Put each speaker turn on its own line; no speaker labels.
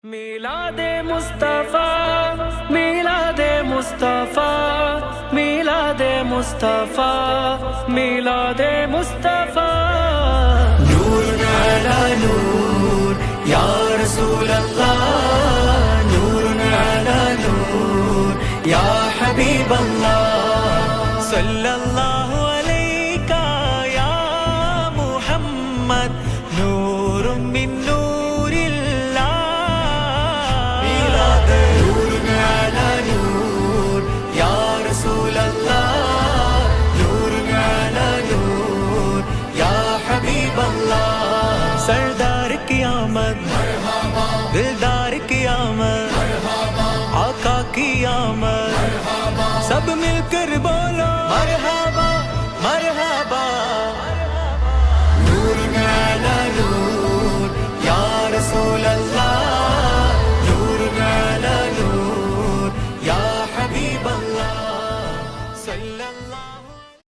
मिलादे मुस्तफा मिलादे मुस्तफा मिलादे मुस्तफा मिलादे मुस्तफा नूर अला नूर या रसूल अल्लाह नूर अला नूर या हबीब अल्लाह सल्लल्लाहु अलैका या मुहम्मद नूर मिन सरदार की आमद दिलदार